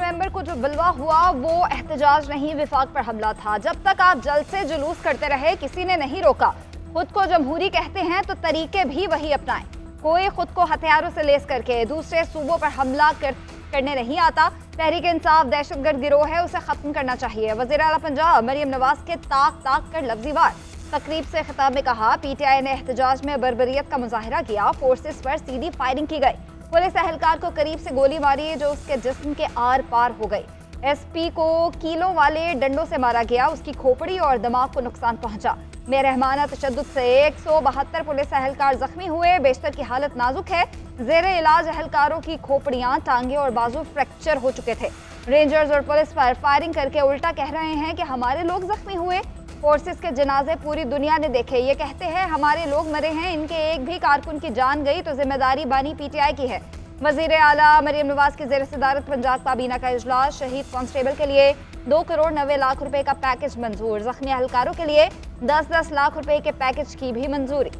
नवंबर को जो बलवा हुआ वो एहतजाज नहीं, विफाक पर हमला था। जब तक आप जल्द से जुलूस करते रहे किसी ने नहीं रोका। खुद को जमहूरी कहते हैं तो तरीके भी वही अपनाएं। कोई खुद को हथियारों से लेस करके दूसरे सूबों पर हमला करने नहीं आता। तहरीक इंसाफ दहशतगर्द गिरोह है, उसे खत्म करना चाहिए। वज़ीर आला पंजाब मरियम नवाज के ताक ताक कर लफ्ज़ी वार। तकरीब से खिताब में कहा, PTI ने एहतजाज में बर्बरियत का मुजाहिरा किया, फोर्सेस पर सीधी फायरिंग की गई। पुलिस एहलकार को करीब से गोली मारी जो उसके जिस्म के आर पार हो गई। SP को कीलों वाले डंडों से मारा गया, उसकी खोपड़ी और दिमाग को नुकसान पहुंचा। बेरहमाना तशद्दुद से 172 पुलिस एहलकार जख्मी हुए, बेशतर की हालत नाजुक है। जेरे इलाज एहलकारों की खोपड़ियां, टांगे और बाजू फ्रैक्चर हो चुके थे। रेंजर्स और पुलिस पर फायरिंग करके उल्टा कह रहे हैं कि हमारे लोग जख्मी हुए। फोर्सेस के जनाजे पूरी दुनिया ने देखे, ये कहते हैं हमारे लोग मरे हैं, इनके एक भी कारकुन की जान गई तो जिम्मेदारी बानी PTI की है। वज़ीर आला मरियम नवाज की ज़ेर सदारत पंजाब काबीना का इजलास। शहीद कांस्टेबल के लिए 2 करोड़ 90 लाख रुपए का पैकेज मंजूर। जख्मी एहलकारों के लिए 10-10 लाख रुपए के पैकेज की भी मंजूरी।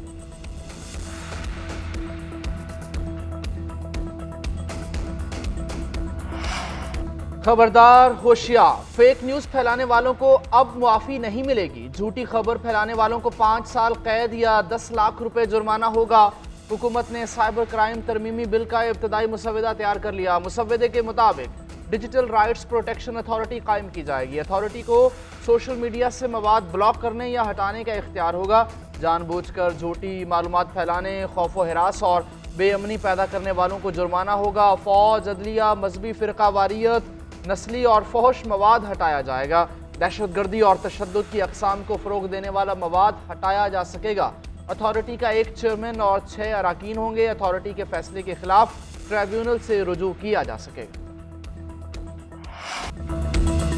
खबरदार, होशियार, फेक न्यूज फैलाने वालों को अब मुआफी नहीं मिलेगी। झूठी खबर फैलाने वालों को 5 साल कैद या 10 लाख रुपए जुर्माना होगा। हुकूमत ने साइबर क्राइम तरमीमी बिल का इब्तदाई मुसव्वदा तैयार कर लिया। मुसव्वदे के मुताबिक डिजिटल राइट्स प्रोटेक्शन अथॉरिटी कायम की जाएगी। अथॉरिटी को सोशल मीडिया से मवाद ब्लॉक करने या हटाने का इख्तियार होगा। जानबूझकर झूठी मालूमात फैलाने, खौफ व हिरास और बेअमनी पैदा करने वालों को जुर्माना होगा। फौज, अदलिया, मजहबी फ़िरकावारियत, नस्ली और फहश मवाद हटाया जाएगा। दहशतगर्दी और तशद्दुद की अक़साम को फ़रोग देने वाला मवाद हटाया जा सकेगा। अथॉरिटी का एक चेयरमैन और 6 अरकान होंगे। अथॉरिटी के फैसले के खिलाफ ट्रिब्यूनल से रुजू किया जा सकेगा।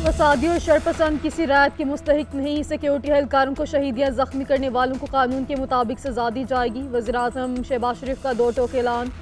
फसादी और शरपसंद किसी रायत के मुस्तहिक नहीं। सिक्योरिटी एहलकारों को शहीद या जख्मी करने वालों को कानून के मुताबिक सजा दी जाएगी। वज़ीर आज़म शहबाज शरीफ का 2 टोक ऐलान।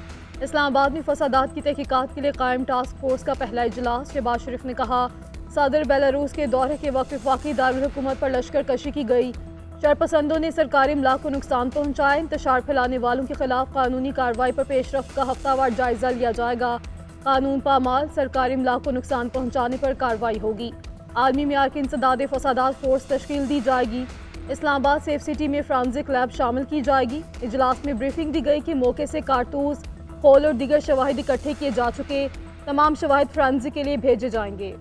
इस्लामाबाद में फसादात की तहकीकात के लिए कायम टास्क फोर्स का पहला इजलास। शहबाज शरीफ ने कहा, सदर बेलारूस के दौरे के वक्त वफाकी दारुल हुकूमत पर लश्कर कशी की गई। शरपसंदों ने सरकारी इमलाक को नुकसान पहुँचाए। इंतशार फैलाने वालों के खिलाफ कानूनी कार्रवाई पर पेशरफ्त का हफ्तावार जायजा लिया जाएगा। कानून पामाल सरकारी इमलाक को नुकसान पहुँचाने पर कार्रवाई होगी। आलमी मियार की इंसदाद फसादात फोर्स तश्कील दी जाएगी। इस्लामाबाद सेफ सिटी में फ्रांसिक लैब शामिल की जाएगी। इजलास में ब्रीफिंग दी गई कि मौके से कारतूस, खोल और दीगर शवाहिद इकट्ठे किए जा चुके। तमाम शवाहिद फ्रांसिक के लिए भेजे जाएंगे।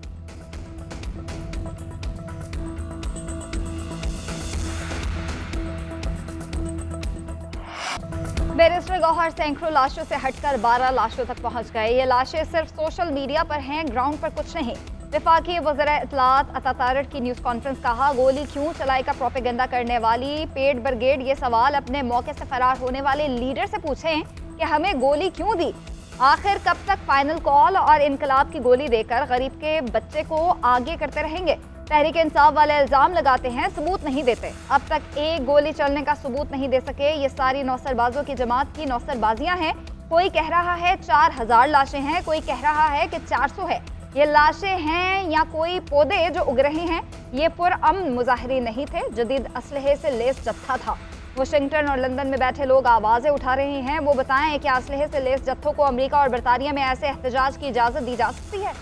बैरिस्टर गौहर सैकड़ों लाशों से हटकर 12 लाशों तक पहुंच गए। ये लाशें सिर्फ सोशल मीडिया पर हैं, ग्राउंड पर कुछ नहीं। वफाकी वज़ीर इत्तलात अता तारड़ की न्यूज़ कॉन्फ्रेंस। कहा, गोली क्यों चलाई का प्रोपेगेंडा करने वाली पेड ब्रिगेड ये सवाल अपने मौके से फरार होने वाले लीडर से पूछें कि हमें गोली क्यों दी। आखिर कब तक फाइनल कॉल और इनकलाब की गोली देकर गरीब के बच्चे को आगे करते रहेंगे। तहरीक इंसाफ वाले इल्ज़ाम लगाते हैं, सबूत नहीं देते। अब तक एक गोली चलने का सबूत नहीं दे सके। ये सारी नौसरबाजों की जमात की नौसरबाजियां हैं। कोई कह रहा है 4000 लाशें हैं, कोई कह रहा है कि 400 है। ये लाशें हैं या कोई पौधे जो उग रहे हैं। ये पुरअमन मुजाहिरीन नहीं थे, जदीद असलहे से लेस जत्था था। वाशिंगटन और लंदन में बैठे लोग आवाज़ें उठा रहे हैं। वो बताएं कि असलहे से लेस जत्थों को अमेरिका और बरतानिया में ऐसे एहतजाज की इजाज़त दी जा सकती है।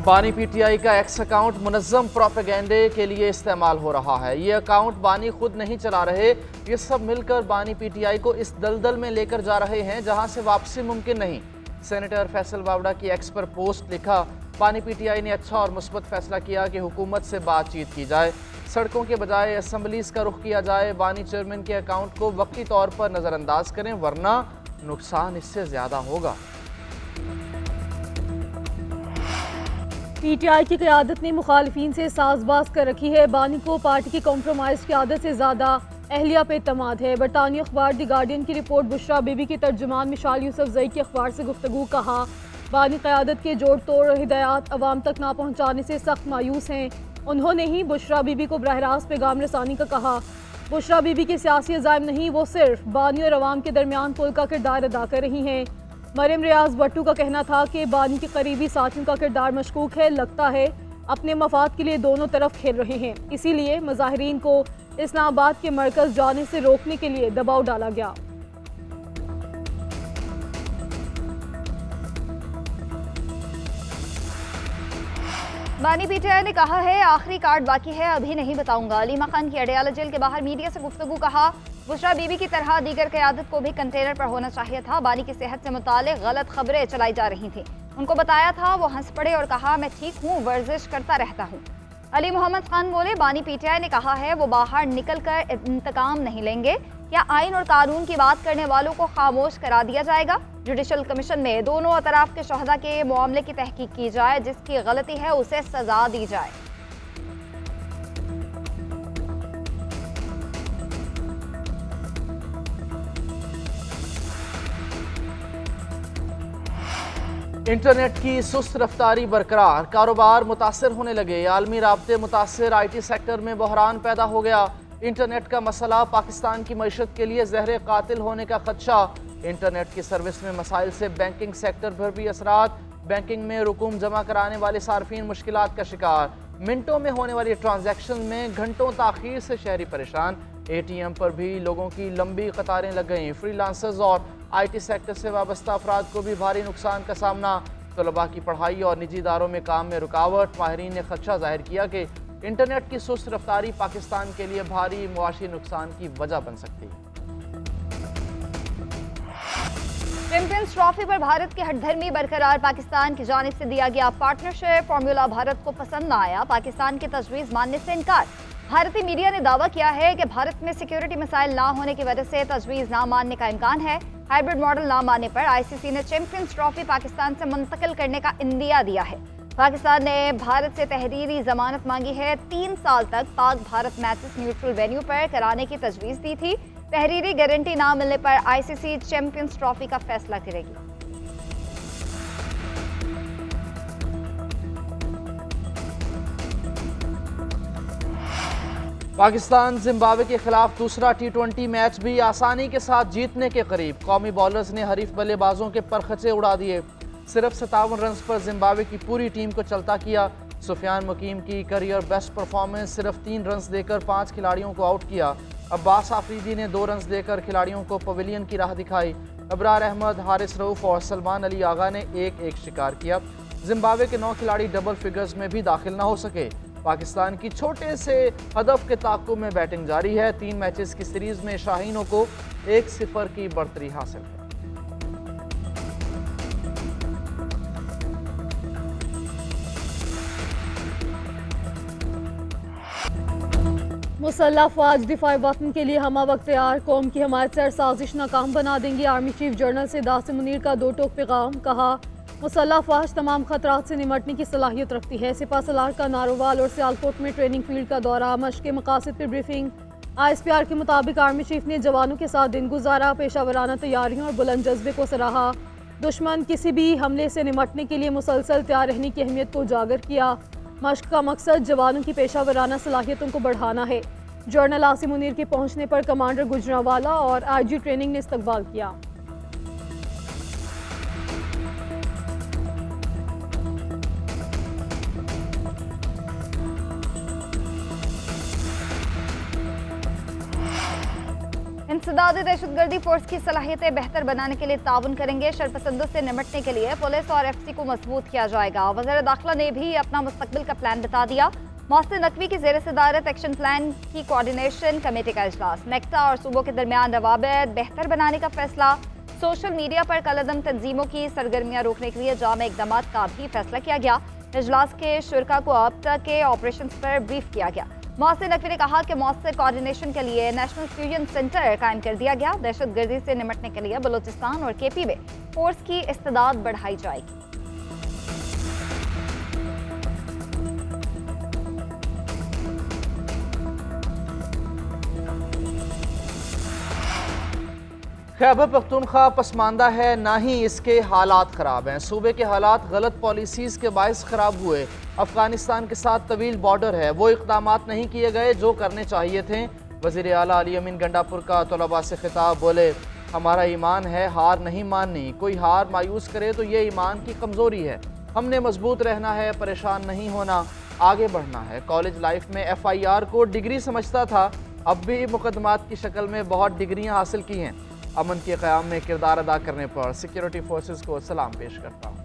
बानी PTI का एक्स अकाउंट मुनज़्ज़म प्रोपेगेंडे के लिए इस्तेमाल हो रहा है। ये अकाउंट बानी खुद नहीं चला रहे, ये सब मिलकर बानी PTI को इस दलदल में लेकर जा रहे हैं जहां से वापसी मुमकिन नहीं। सेनेटर फैसल बावड़ा की एक्स पर पोस्ट लिखा, बानी PTI ने अच्छा और मुस्बत फैसला किया कि हुकूमत से बातचीत की जाए, सड़कों के बजाय असम्बलीज का रुख किया जाए। बानी चेयरमैन के अकाउंट को वक्ती तौर पर नज़रअंदाज करें वरना नुकसान इससे ज़्यादा होगा। PTI की क़यादत ने मुखालिफिन से साजबाज कर रखी है। बानी को पार्टी की कॉम्प्रोमाइज़ की आदत से ज़्यादा अहलिया पे एतमाद है। बरतानी अखबार द गार्डियन की रिपोर्ट। बुशरा बीबी की तर्जुमान मिशाल यूसुफजई के अखबार से गुफ्तगू। कहा, बानी क़यादत के जोड़ तोड़ और हिदायत अवाम तक ना पहुँचाने से सख्त मायूस हैं। उन्होंने ही बुशरा बीबी को बराह रास्त पैगाम रसानी का कहा। बुशरा बीबी के सियासी अज़ाइम नहीं, वो सिर्फ बानी और अवाम के दरमियान पुल का किरदार अदा कर रही हैं। मरियम रियाज भट्टू का कहना था कि बानी के करीबी साथियों का किरदार मशकूक है। लगता है अपने मफाद के लिए दोनों तरफ खेल रहे हैं, इसीलिए मुजाहिरीन को इस्लामाबाद के मरकज़ जाने से रोकने के लिए दबाव डाला गया। बानी पीटीआई ने कहा है आखिरी कार्ड बाकी है, अभी नहीं बताऊंगा। अलीमा खान की अडयाला जेल के बाहर मीडिया से गुफ्तगू, कहा बुशरा बीबी की तरह दीगर क़यादत को भी कंटेनर पर होना चाहिए था। बानी की सेहत से मुतालिक गलत खबरें चलाई जा रही थी, उनको बताया था, वो हंस पड़े और कहा मैं ठीक हूँ, वर्जिश करता रहता हूँ। अली मोहम्मद खान बोले बानी पीटीआई ने कहा है वो बाहर निकल कर इंतकाम नहीं लेंगे। क्या आइन और कानून की बात करने वालों को खामोश करा दिया जाएगा? जुडिशल कमीशन में दोनों अतराफ के शहदा के मामले की तहकीक की जाए, जिसकी गलती है उसे सजा दी जाए। इंटरनेट की सुस्त रफ्तारी बरकरार, कारोबार मुतासर होने लगे। आलमी राब्ते मुतासर, IT सेक्टर में बहरान पैदा हो गया। इंटरनेट का मसला पाकिस्तान की मईशत के लिए जहर कातिल होने का खदशा। इंटरनेट की सर्विस में मसाइल से बैंकिंग सेक्टर पर भी असरात। बैंकिंग में रुकूम जमा कराने वाले सार्फिन मुश्किलात का शिकार। मिनटों में होने वाली ट्रांजैक्शन में घंटों ताखीर से शहरी परेशान। ATM पर भी लोगों की लंबी कतारें लग गईं। फ्रीलांसर्स और IT सेक्टर से वाबस्ता अफराद को भी भारी नुकसान का सामना। तलबा की पढ़ाई और निजी इदारों में काम में रुकावट। माहिरीन ने खदशा जाहिर किया कि इंटरनेट की सुस्त रफ्तारी पाकिस्तान के लिए भारी मुआशी नुकसान की वजह बन सकती है। चैंपियंस ट्रॉफी पर भारत की हठधर्मी बरकरार। पाकिस्तान की जानिब से दिया गया पार्टनरशिप फार्मूला भारत को पसंद न आया, पाकिस्तान की तजवीज़ मानने से इनकार। भारतीय मीडिया ने दावा किया है कि भारत में सिक्योरिटी मसाइल ना होने की वजह से तजवीज़ ना मानने का इम्कान है। हाइब्रिड मॉडल ना मानने पर ICC ने चैंपियंस ट्रॉफी पाकिस्तान से मुंतकिल करने का इंदिया दिया है। पाकिस्तान ने भारत से तहरीरी जमानत मांगी है। 3 साल तक Pak Bharat matches neutral venue पर कराने की तजवीज़ दी थी। तहरीरी गारंटी ना मिलने पर ICC चैंपियंस ट्रॉफी का फैसला करेगी। पाकिस्तान जिम्बाब्वे के खिलाफ दूसरा T20 मैच भी आसानी के साथ जीतने के करीब। कौमी बॉलर्स ने हरीफ बल्लेबाजों के परखचे उड़ा दिए। सिर्फ 57 रन पर जिम्बाब्वे की पूरी टीम को चलता किया। सुफियान मुकीम की करियर बेस्ट परफॉर्मेंस, सिर्फ 3 रन देकर 5 खिलाड़ियों को आउट किया। अब्बास आफरीदी ने 2 रन देकर खिलाड़ियों को पवेलियन की राह दिखाई। अबरार अहमद, हारिस रऊफ और सलमान अली आगा ने 1-1 शिकार किया। जिम्बाब्वे के 9 खिलाड़ी डबल फिगर्स में भी दाखिल न हो सके। पाकिस्तान की छोटे से हदफ के ताक़ुब में बैटिंग जारी है। 3 मैचेस की सीरीज में शाहीनों को 1-0 की बढ़तरी हासिल है। मुसल्लह फ़ौज दिफाए वतन के लिए हमा वक्त तैयार, कौम की हमायत से साजिश नाकाम बना देंगी। आर्मी चीफ जनरल से दासिम मुनीर का 2 टोक पैगाम, कहा मुसल्लह फ़ौज तमाम खतरात से निमटने की सलाहियत रखती है। सिपा सलार का नारोवाल और सियालकोट में ट्रेनिंग फील्ड का दौरा, मशक़ के मकासद पर ब्रीफिंग। ISPR के मुताबिक आर्मी चीफ ने जवानों के साथ दिन गुजारा, पेशावराना तैयारियों और बुलंद जज्बे को सराहा। दुश्मन किसी भी हमले से निमटने के लिए मुसलसल तैयार रहने की अहमियत को उजागर किया। मशक़ का मकसद जवानों की पेशावराना सलाहियतों को बढ़ाना है। जनरल आसिम मुनीर के पहुंचने पर कमांडर गुजरावाला और IG ट्रेनिंग ने इस्तकबाल किया। इंसदाद दहशतगर्दी फोर्स की सलाहियतें बेहतर बनाने के लिए ताउन करेंगे। शरपसंदों से निमटने के लिए पुलिस और FC को मजबूत किया जाएगा। वज़ीर दाखिला ने भी अपना मुस्तकबिल का प्लान बता दिया। मोहसिन नकवी की ज़ेर सदारत एक्शन प्लान की कोऑर्डिनेशन कमेटी का इजलास। नेक्टा और सूबों के दरमियान रवाबित बेहतर बनाने का फैसला। सोशल मीडिया पर कलअदम तंजीमों की सरगर्मियाँ रोकने के लिए जाम इकदाम का भी फैसला किया गया। इजलास के शुरका को अब तक के ऑपरेशन पर ब्रीफ किया गया। मोहसिन नकवी ने कहा कि मौसर कोऑर्डिनेशन के लिए नेशनल फ्यूजन सेंटर कायम कर दिया गया। दहशतगर्दी से निमटने के लिए बलूचिस्तान और KP में फोर्स की इस्तेदाद बढ़ाई जाएगी। खैबर पख्तूनख्वा पसमानदा है, ना ही इसके हालात ख़राब हैं। सूबे के हालात गलत पॉलिसीज़ के बायस ख़राब हुए। अफ़गानिस्तान के साथ तवील बॉर्डर है, वो इक़दामात नहीं किए गए जो करने चाहिए थे। वज़ीर आला अली अमीन गंडापुर का तलबा से खिताब, बोले हमारा ईमान है हार नहीं माननी। कोई हार मायूस करे तो ये ईमान की कमज़ोरी है। हमने मजबूत रहना है, परेशान नहीं होना, आगे बढ़ना है। कॉलेज लाइफ में FIR को डिग्री समझता था, अब भी मुकदमात की शक्ल में बहुत डिग्रियाँ हासिल की हैं। अमन के क़याम में किरदार अदा करने पर सिक्योरिटी फोर्सेस को सलाम पेश करता हूँ।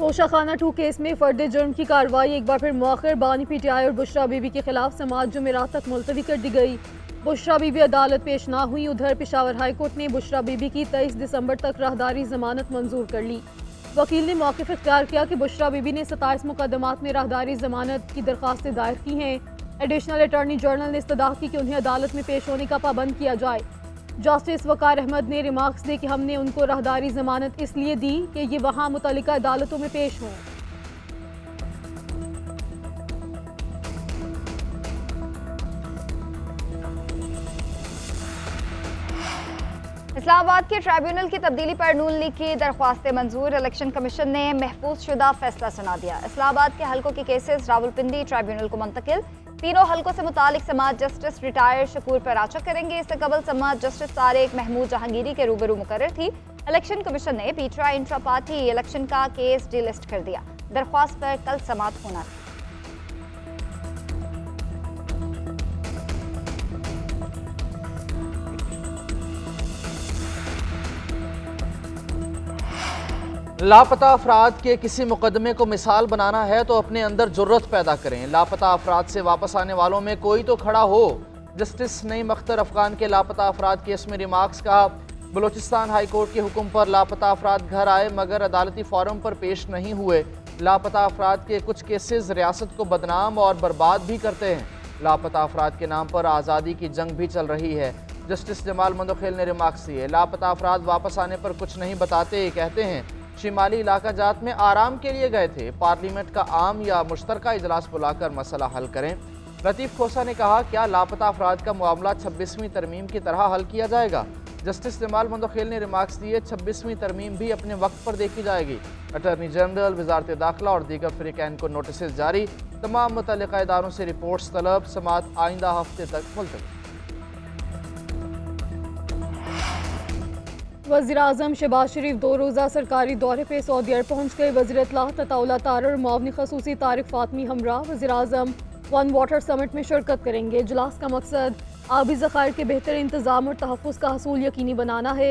तोशाखाना 2 केस में फर्द जुर्म की कार्रवाई एक बार फिर मौखर बानी PTI और बुशरा बीबी के खिलाफ समात जुमेरात तक मुलतवी कर दी गई। बुशरा बीबी अदालत पेश ना हुई। उधर पेशावर हाई कोर्ट ने बुशरा बीबी की 23 दिसंबर तक राहदारी जमानत मंजूर कर ली। वकील ने मौक़िफ़ इख्तियार किया कि बुशरा बीबी ने 27 मुकदमात में राहदारी जमानत की दरख्वास्तें दायर की हैं। एडिशनल अटॉर्नी जनरल ने इस्तदा की कि उन्हें अदालत में पेश होने का पाबंद किया जाए। जस्टिस वकार अहमद ने रिमार्क्स दिए कि हमने उनको राहदारी जमानत इसलिए दी कि ये वहाँ मुतल्लिका अदालतों में पेश हों। इस्लामाबाद के ट्राइब्यूनल की तब्दीली पर नून लीग की दरख्वास्तें मंजूर। इलेक्शन कमीशन ने महफूज शुदा फैसला सुना दिया। इस्लामाबाद के हल्कों के केसेस रावलपिंडी ट्राइब्यूनल को मुंतकिल। तीनों हल्कों से मुतालिक समात जस्टिस रिटायर्ड शकूर पराचा करेंगे। इससे कबल समात जस्टिस तारिक महमूद जहांगीरी के रूबरू मुकर्रर थी। इलेक्शन कमीशन ने पीटीआई इंट्रा पार्टी इलेक्शन का केस डिलिस्ट कर दिया। दरख्वास्त पर कल समात होना थी। लापता अफराद के किसी मुकदमे को मिसाल बनाना है तो अपने अंदर जुर्रत पैदा करें। लापता अफराद से वापस आने वालों में कोई तो खड़ा हो। जस्टिस नईम अख्तर अफगान के लापता अफराद केस में रिमार्क्स कहा। बलूचिस्तान हाई कोर्ट के हुक्म पर लापता अफराद घर आए मगर अदालती फॉरम पर पेश नहीं हुए। लापता अफराद के कुछ केसेस रियासत को बदनाम और बर्बाद भी करते हैं। लापता अफराद के नाम पर आज़ादी की जंग भी चल रही है। जस्टिस जमाल मंदोखेल ने रिमार्क्स दिए। लापता अफराद वापस आने पर कुछ नहीं बताते, कहते हैं शिमाली इलाका जात में आराम के लिए गए थे। पार्लियामेंट का आम या मुश्तरका इजलास बुलाकर मसला हल करें। लतीफ़ खोसा ने कहा, क्या लापता अफराद का मामला 26वीं तरमीम की तरह हल किया जाएगा? जस्टिस जमाल मंदोखेल ने रिमार्क्स दिए। 26वीं तरमीम भी अपने वक्त पर देखी जाएगी। अटॉर्नी जनरल, वजारत दाखिला और दीगर फ़रीक़ैन को नोटिस जारी। तमाम मुतल्लिक़ा इदारों से रिपोर्ट्स तलब। समात आइंदा हफ्ते तक मुलतवी। वज़ीर-ए-आज़म शहबाज शरीफ 2 रोज़ा सरकारी दौरे पे सऊदी अरब पहुँच गए। वज़ीर इत्तलाह तताउला तारर और मुआवनी ख़ुसूसी तारिक फ़ातमी हमरा वज़ीर-ए-आज़म वन वाटर समिट में शिरकत करेंगे। इजलास का मकसद आबी ज़खायर के बेहतर इंतज़ाम और तहफ़्फ़ुज़ का हसूल यकीनी बनाना है।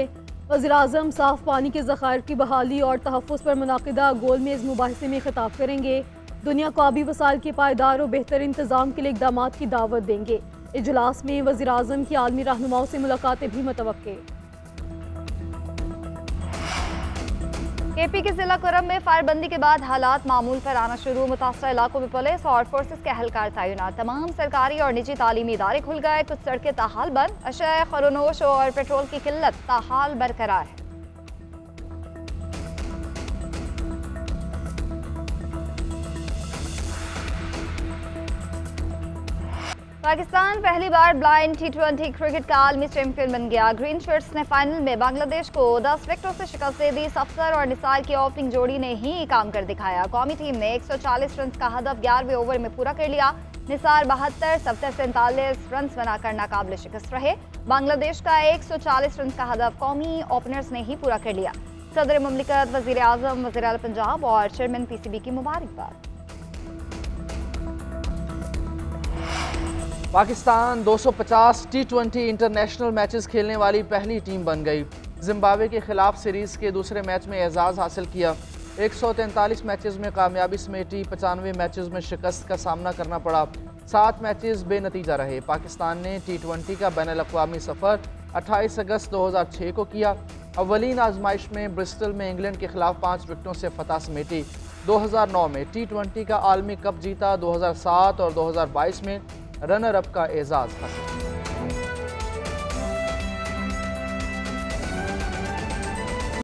वज़ीर-ए-आज़म साफ़ पानी के ज़खायर की बहाली और तहफ़्फ़ुज़ पर मुनाक़िदा गोल मेज़ मुबाहिसे में खिताब करेंगे। दुनिया को आबी वसाइल के पायदार और बेहतर इंतज़ाम के लिए इक़दामात की दावत देंगे। इजलास में वज़ीर-ए-आज़म की आलमी रहनुमाओं से मुलाकातें भी मुतवक्के। केपी के जिला कुरम में फायरबंदी के बाद हालात मामूल पर आना शुरू। मुतासरा इलाकों में पुलिस और फोर्सेस के एहलकार तैनात। तमाम सरकारी और निजी तालीमी इदारे खुल गए। कुछ सड़कें ताहाल बंद। अशय खरोनोश और पेट्रोल की किल्लत ताहाल बरकरार है। पाकिस्तान पहली बार ब्लाइंड T20 क्रिकेट का आलमी चैंपियन बन गया। ग्रीन शर्ट्स ने फाइनल में बांग्लादेश को 10 विकेटों से शिकस्त दे दी। सफदर और निसार की ओपनिंग जोड़ी ने ही काम कर दिखाया। कौमी टीम ने 140 रन का हदफ 11वें ओवर में पूरा कर लिया। निसार 72, सफदर 47 रन बनाकर नाकाबिल शिकस्त रहे। बांग्लादेश का 140 रन का हदफ कौमी ओपनर्स ने ही पूरा कर लिया। सदर मुमलिकत, वज़ीर-ए-आज़म, वज़ीर-ए-आला पंजाब और चेयरमैन PCB की मुबारकबाद। पाकिस्तान 250 T20 इंटरनेशनल मैचेस खेलने वाली पहली टीम बन गई। जिम्बाब्वे के खिलाफ सीरीज़ के दूसरे मैच में एजाज़ हासिल किया। 143 मैचेस में कामयाबी समेटी। 95 मैचेस में शिकस्त का सामना करना पड़ा। 7 मैचेस बेनतीजा रहे। पाकिस्तान ने T20 का बैनुल-अक़वामी सफ़र 28 अगस्त 2006 को किया। अव्वलीन आजमाइश में ब्रिस्टल में इंग्लैंड के खिलाफ 5 विकेटों से फतह समेटी। 2009 में T20 का आलमी कप जीता। 2007 और 2022 में रनर अप का एजाज़ हासिल किया।